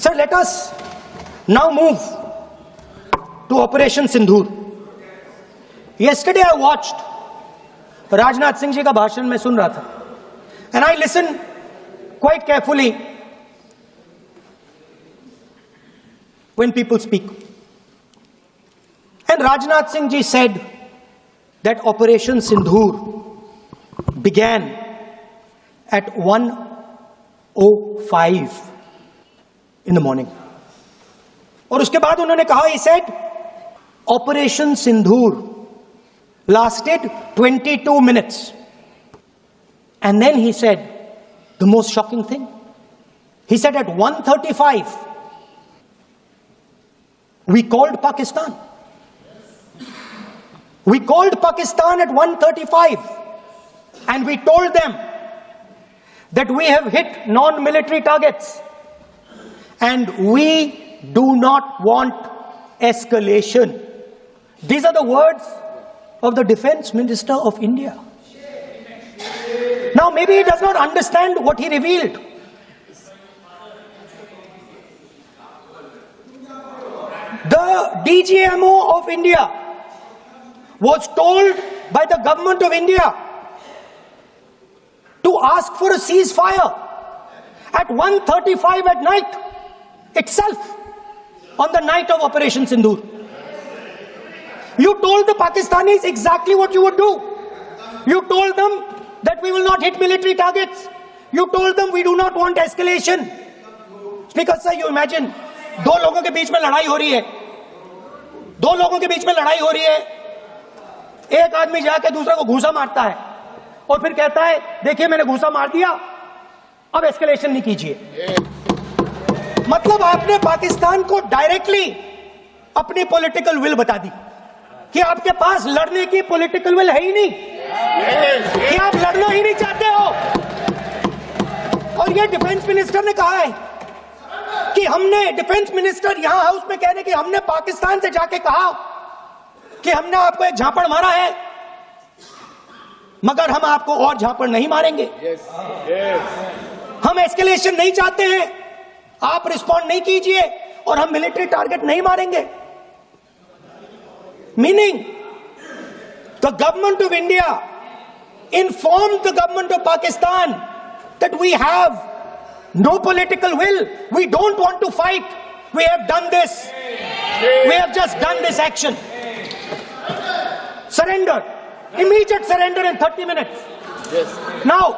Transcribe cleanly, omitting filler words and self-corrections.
Sir, let us now move to Operation Sindoor. Yesterday I watched Rajnath Singh ji का भाषण मैं सुन रहा था, and I listened quite carefully when people speak. And Rajnath Singh ji said that Operation Sindoor began at 1:05 in the morning. और उसके बाद उन्होंने कहा, he said, Operation Sindoor lasted 22 minutes. And then he said the most shocking thing. He said at 1:35 we called Pakistan. We called Pakistan at 1:35 and we told them that we have hit non-military targets and we do not want escalation. These are the words of the Defense Minister of India. Now maybe he does not understand what he revealed. The DGMO of India was told by the government of India to ask for a ceasefire at 1:35 at night itself, on the night of Operation Sindoor. You told the Pakistanis exactly what you would do. You told them that we will not hit military targets. You told them we do not want escalation. Speaker sir, you imagine, दो लोगों के बीच में लड़ाई हो रही है. दो लोगों के बीच में लड़ाई हो रही है. एक आदमी जाके दूसरे को घूसा मारता है और फिर कहता है, देखिए मैंने घूसा मार दिया, अब एस्केलेशन नहीं कीजिए. मतलब आपने पाकिस्तान को डायरेक्टली अपनी पॉलिटिकल विल बता दी कि आपके पास लड़ने की पॉलिटिकल विल है ही नहीं, कि आप लड़ना ही नहीं चाहते हो. और ये डिफेंस मिनिस्टर ने कहा है कि हमने, डिफेंस मिनिस्टर यहां हाउस में कह रहे कि हमने पाकिस्तान से जाके कहा कि हमने आपको एक झापड़ मारा है, मगर हम आपको और झापड़ नहीं मारेंगे. हम एस्केलेशन नहीं चाहते हैं, आप रिस्पॉन्ड नहीं कीजिए और हम मिलिट्री टारगेट नहीं मारेंगे. Meaning, the government of India informed the government of Pakistan that we have no political will. We don't want to fight. We have done this. We have just done this action. Surrender. Immediate surrender in 30 minutes. Now,